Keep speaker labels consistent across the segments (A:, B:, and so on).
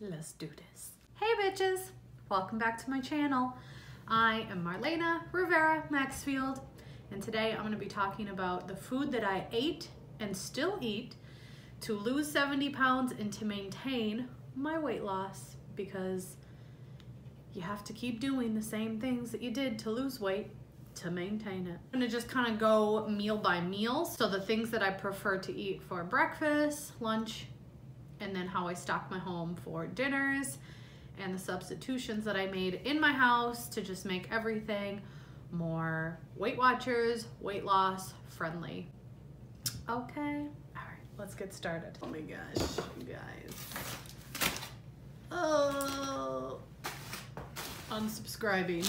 A: Let's do this. Hey bitches, welcome back to my channel. I am Marlena Rivera Maxfield, and today I'm going to be talking about the food that I ate and still eat to lose 70 pounds and to maintain my weight loss, because you have to keep doing the same things that you did to lose weight to maintain it. I'm gonna just kind of go meal by meal. So the things that I prefer to eat for breakfast, lunch, and then how I stock my home for dinners, and the substitutions that I made in my house to just make everything more Weight Watchers, weight loss friendly. Okay, all right, let's get started. Oh my gosh, you guys. Oh, unsubscribing.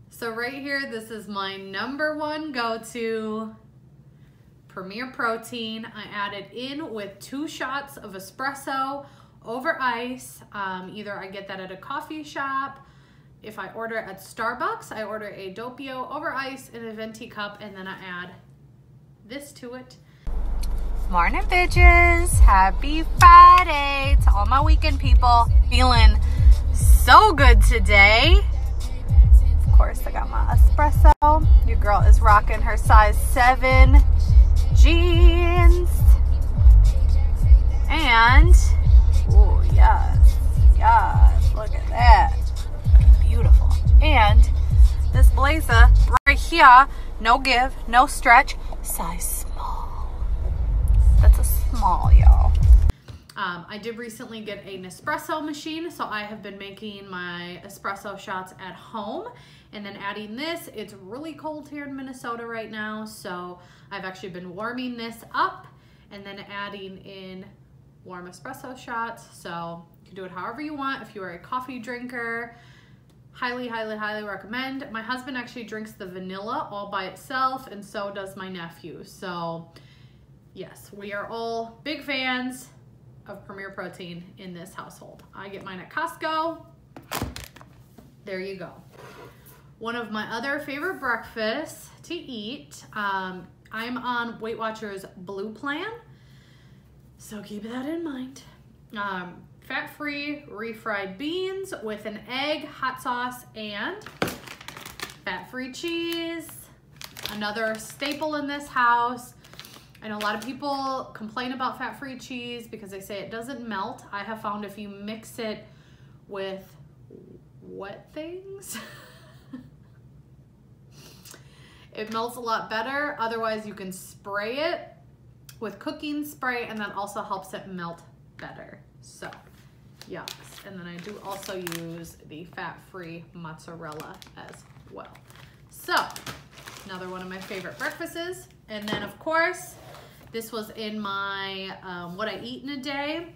A: So right here, this is my #1 go-to Premier Protein. I added in with 2 shots of espresso over ice. Either I get that at a coffee shop. If I order at Starbucks, I order a Doppio over ice in a venti cup, and then I add this to it. Morning, bitches. Happy Friday to all my weekend people. Feeling so good today. Of course, I got my espresso. Your girl is rocking her size 7 jeans. And, oh yes, yes, look at that. Beautiful. And this blazer right here, no give, no stretch, size small. That's a small, y'all. I did recently get a Nespresso machine, so I have been making my espresso shots at home and then adding this. It's really cold here in Minnesota right now, so I've actually been warming this up and then adding in warm espresso shots. So you can do it however you want. If you are a coffee drinker, highly, highly, highly recommend. My husband actually drinks the vanilla all by itself, and so does my nephew. So yes, we are all big fans of Premier Protein in this household. I get mine at Costco. There you go. One of my other favorite breakfasts to eat, I'm on Weight Watchers Blue Plan, so keep that in mind. Fat-free refried beans with an egg, hot sauce, and fat-free cheese. Another staple in this house. I know a lot of people complain about fat-free cheese because they say it doesn't melt. I have found if you mix it with wet things, it melts a lot better. Otherwise, you can spray it with cooking spray, and that also helps it melt better. So, yes. And then I do also use the fat-free mozzarella as well. So, another one of my favorite breakfasts. And then, of course, this was in my what I eat in a day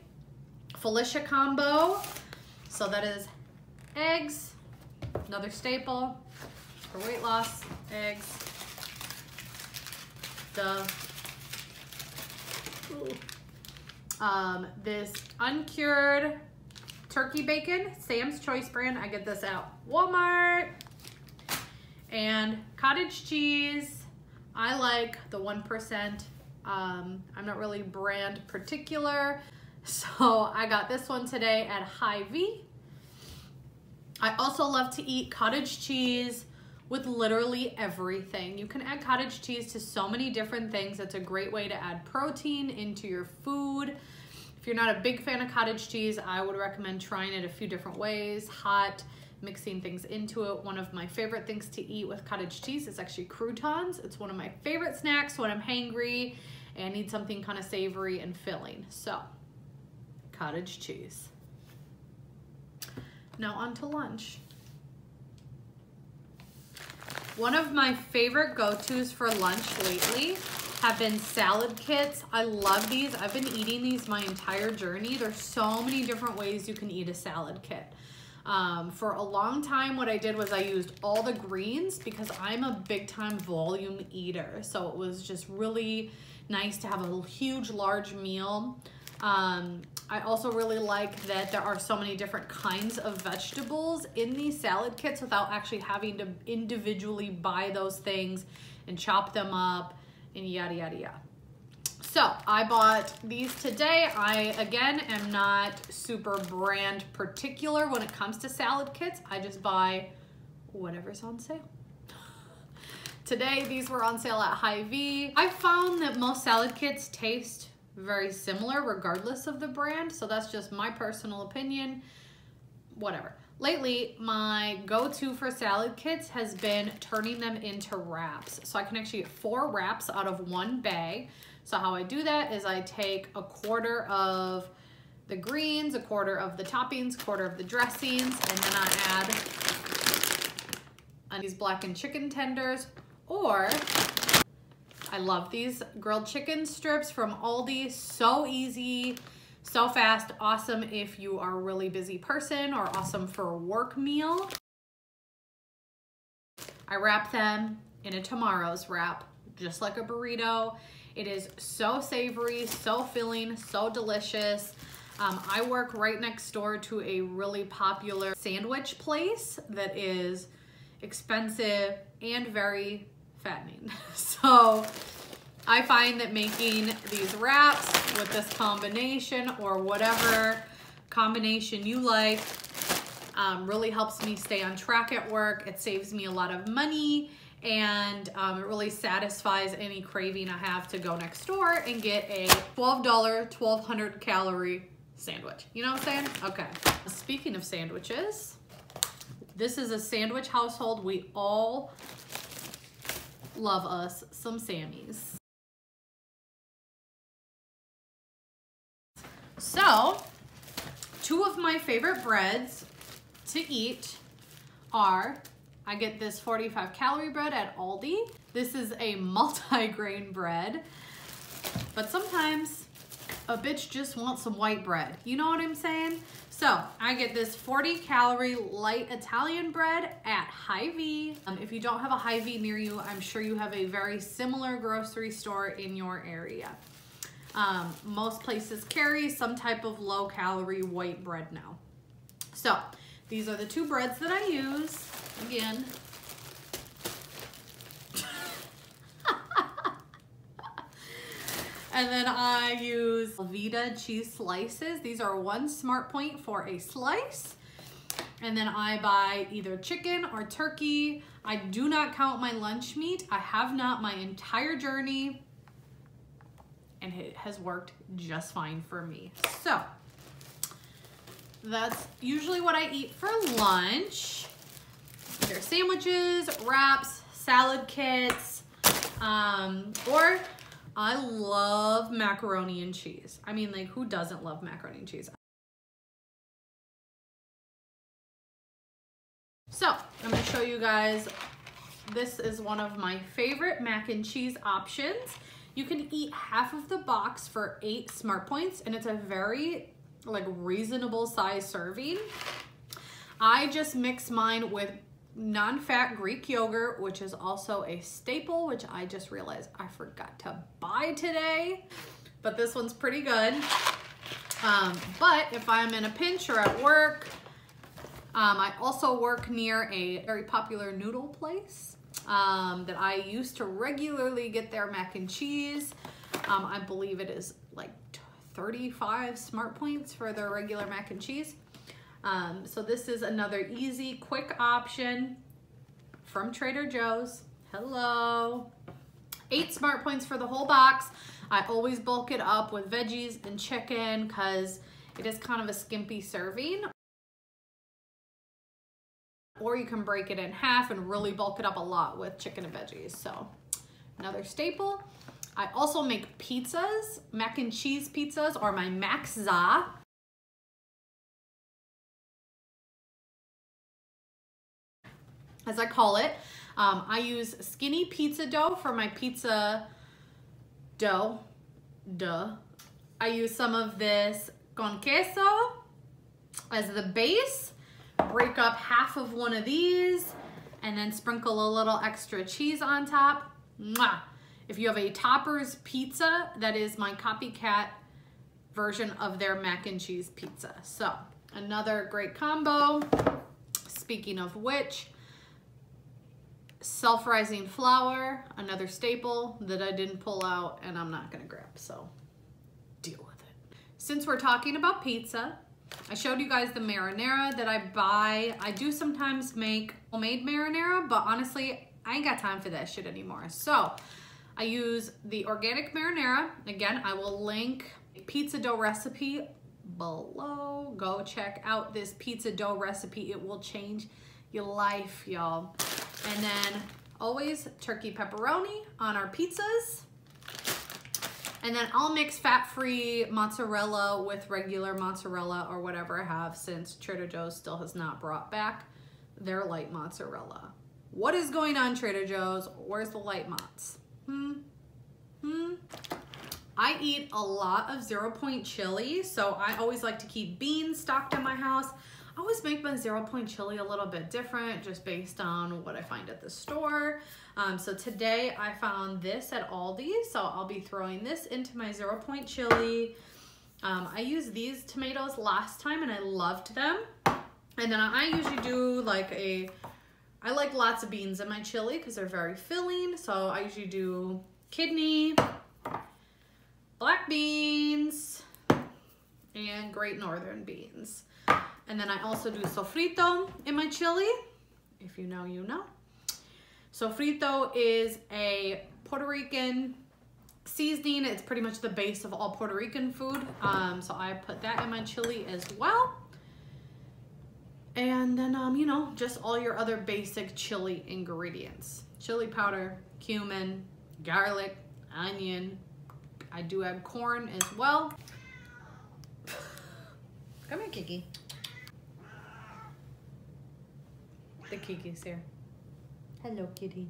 A: Felicia combo. So that is eggs, another staple for weight loss, eggs, this uncured turkey bacon, Sam's Choice brand. I get this at Walmart. And cottage cheese. I like the 1%. I'm not really brand particular, so I got this one today at Hy-Vee. I also love to eat cottage cheese with literally everything. You can add cottage cheese to so many different things. It's a great way to add protein into your food. If you're not a big fan of cottage cheese, I would recommend trying it a few different ways. Hot, mixing things into it. One of my favorite things to eat with cottage cheese is actually croutons. It's one of my favorite snacks when I'm hangry and need something kind of savory and filling. So, cottage cheese. Now on to lunch. One of my favorite go-tos for lunch lately have been salad kits. I love these. I've been eating these my entire journey. There's so many different ways you can eat a salad kit. For a long time, what I did was I used all the greens because I'm a big time volume eater. So it was just really nice to have a huge, large meal. I also really like that there are so many different kinds of vegetables in these salad kits without actually having to individually buy those things and chop them up and yada, yada, yada. So I bought these today. I, again, am not super brand particular when it comes to salad kits. I just buy whatever's on sale. Today, these were on sale at Hy-Vee. I found that most salad kits taste very similar regardless of the brand, so that's just my personal opinion. Whatever. Lately, my go-to for salad kits has been turning them into wraps. So I can actually get 4 wraps out of one bag. So how I do that is I take a quarter of the greens, a quarter of the toppings, a quarter of the dressings, and then I add these blackened chicken tenders, or I love these grilled chicken strips from Aldi. So easy, so fast, awesome if you are a really busy person, or awesome for a work meal. I wrap them in a Tomorrow's wrap, just like a burrito. It is so savory, so filling, so delicious. I work right next door to a really popular sandwich place that is expensive and very fattening. So I find that making these wraps with this combination, or whatever combination you like, really helps me stay on track at work. It saves me a lot of money, and it really satisfies any craving I have to go next door and get a $12, 1,200 calorie sandwich. You know what I'm saying? Okay. Speaking of sandwiches, this is a sandwich household. We all love us some Sammys. So, 2 of my favorite breads to eat are, I get this 45 calorie bread at Aldi. This is a multi-grain bread, but sometimes a bitch just wants some white bread. You know what I'm saying? So I get this 40 calorie light Italian bread at Hy-Vee. If you don't have a Hy-Vee near you, I'm sure you have a very similar grocery store in your area. Most places carry some type of low calorie white bread now. So these are the 2 breads that I use. Again, and then I use Velveeta cheese slices. These are 1 Smart Point for a slice. And then I buy either chicken or turkey. I do not count my lunch meat. I have not my entire journey, and it has worked just fine for me. So that's usually what I eat for lunch. Either sandwiches, wraps, salad kits, or I love macaroni and cheese. I mean, like, who doesn't love macaroni and cheese? So I'm gonna show you guys, this is one of my favorite mac and cheese options. You can eat half of the box for 8 Smart Points, and it's a very reasonable size serving. I just mix mine with non-fat Greek yogurt, which is also a staple, which I just realized I forgot to buy today, but this one's pretty good. But if I'm in a pinch or at work, I also work near a very popular noodle place that I used to regularly get their mac and cheese. I believe it is like 35 Smart Points for their regular mac and cheese. So this is another easy, quick option from Trader Joe's. Hello. 8 Smart Points for the whole box. I always bulk it up with veggies and chicken because it is kind of a skimpy serving. Or you can break it in half and really bulk it up a lot with chicken and veggies. So another staple. I also make pizzas, mac and cheese pizzas, or my Mac-za. As I call it. I use skinny pizza dough for my pizza dough. I use some of this con queso as the base. Break up half of one of these and then sprinkle a little extra cheese on top. Mwah! If you have a Topper's pizza, that is my copycat version of their mac and cheese pizza. So another great combo. Speaking of which, self-rising flour, another staple that I didn't pull out and I'm not gonna grab, so deal with it. Since we're talking about pizza, I showed you guys the marinara that I buy. I do sometimes make homemade marinara, but honestly, I ain't got time for that shit anymore. So I use the organic marinara. Again, I will link a pizza dough recipe below. Go check out this pizza dough recipe. It will change your life, y'all. And then always turkey pepperoni on our pizzas. And then I'll mix fat-free mozzarella with regular mozzarella or whatever I have, since Trader Joe's still has not brought back their light mozzarella. What is going on, Trader Joe's? Where's the light mozz? I eat a lot of 0-point chili, so I always like to keep beans stocked in my house. I always make my 0-point chili a little bit different just based on what I find at the store. So today I found this at Aldi, so I'll be throwing this into my 0-point chili. I used these tomatoes last time and I loved them. And then I usually do I like lots of beans in my chili because they're very filling. So I usually do kidney, black beans, and Great Northern beans. And then I also do sofrito in my chili. If you know, you know. Sofrito is a Puerto Rican seasoning. It's pretty much the base of all Puerto Rican food. So I put that in my chili as well. And then, you know, just all your other basic chili ingredients. Chili powder, cumin, garlic, onion. I do add corn as well. Come here, Kiki. The Kiki's here. Hello, kitty.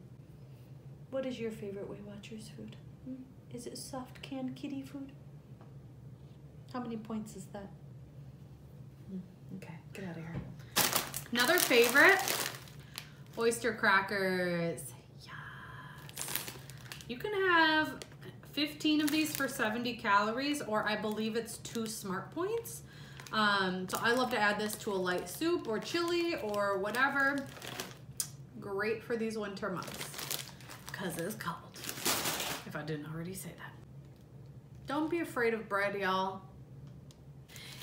A: What is your favorite Weight Watchers food? Is it soft canned kitty food? How many points is that? Okay, get out of here. Another favorite, oyster crackers. Yes. You can have 15 of these for 70 calories, or I believe it's 2 Smart Points. So I love to add this to a light soup or chili or whatever. Great for these winter months because it's cold, if I didn't already say that. Don't be afraid of bread, y'all.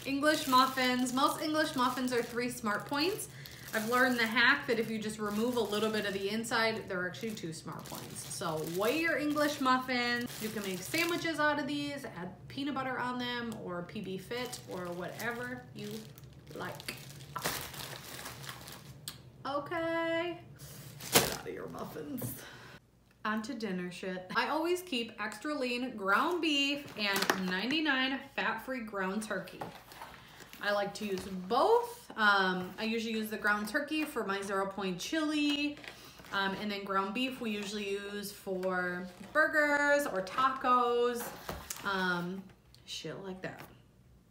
A: English muffins. Most English muffins are 3 Smart Points. I've learned the hack that if you just remove a little bit of the inside, they're actually 2 Smart Points. So weigh your English muffins. You can make sandwiches out of these, add peanut butter on them, or PB Fit, or whatever you like. Okay, get out of your muffins. On to dinner shit. I always keep extra lean ground beef and 99 fat-free ground turkey. I like to use both. I usually use the ground turkey for my 0-point chili. And then ground beef we usually use for burgers or tacos. Shit like that.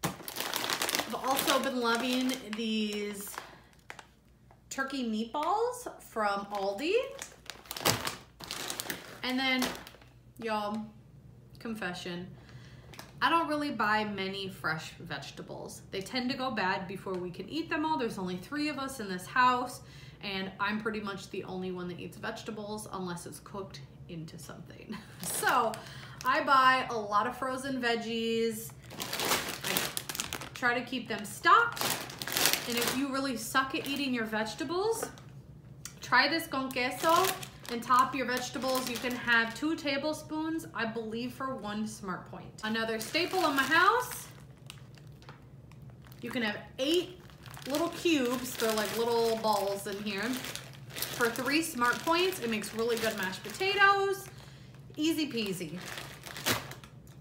A: I've also been loving these turkey meatballs from Aldi. And then, y'all, confession. I don't really buy many fresh vegetables. They tend to go bad before we can eat them all. There's only 3 of us in this house, and I'm pretty much the only one that eats vegetables unless it's cooked into something. So I buy a lot of frozen veggies. I try to keep them stocked. And if you really suck at eating your vegetables, try this con queso. And top your vegetables, you can have 2 tablespoons, I believe, for 1 Smart Point. Another staple in my house, you can have 8 little cubes, they're like little balls in here, for 3 Smart Points. It makes really good mashed potatoes, easy peasy,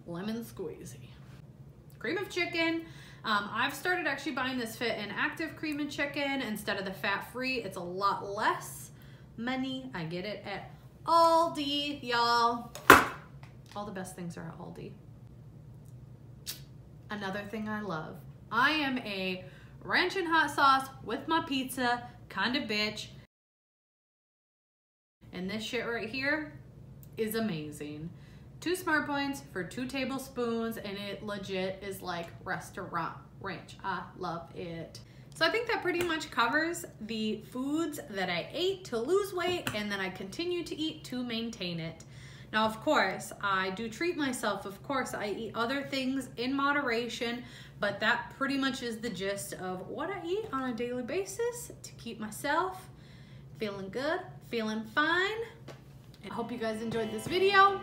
A: lemon squeezy. Cream of chicken. I've started actually buying this Fit and Active cream of chicken instead of the fat-free. It's a lot less money. I get it at Aldi, y'all. All the best things are at Aldi. Another thing I love. I am a ranch and hot sauce with my pizza kind of bitch. And this shit right here is amazing. 2 Smart Points for 2 tablespoons, and it legit is like restaurant ranch. I love it. So I think that pretty much covers the foods that I ate to lose weight and then I continue to eat to maintain it. Now, of course, I do treat myself. Of course, I eat other things in moderation, but that pretty much is the gist of what I eat on a daily basis to keep myself feeling good, feeling fine. I hope you guys enjoyed this video.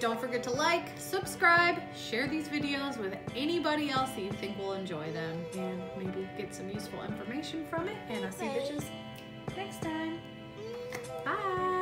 A: Don't forget to like, subscribe, share these videos with anybody else that you think will enjoy them and maybe get some useful information from it. And I'll see you bitches next time. Bye.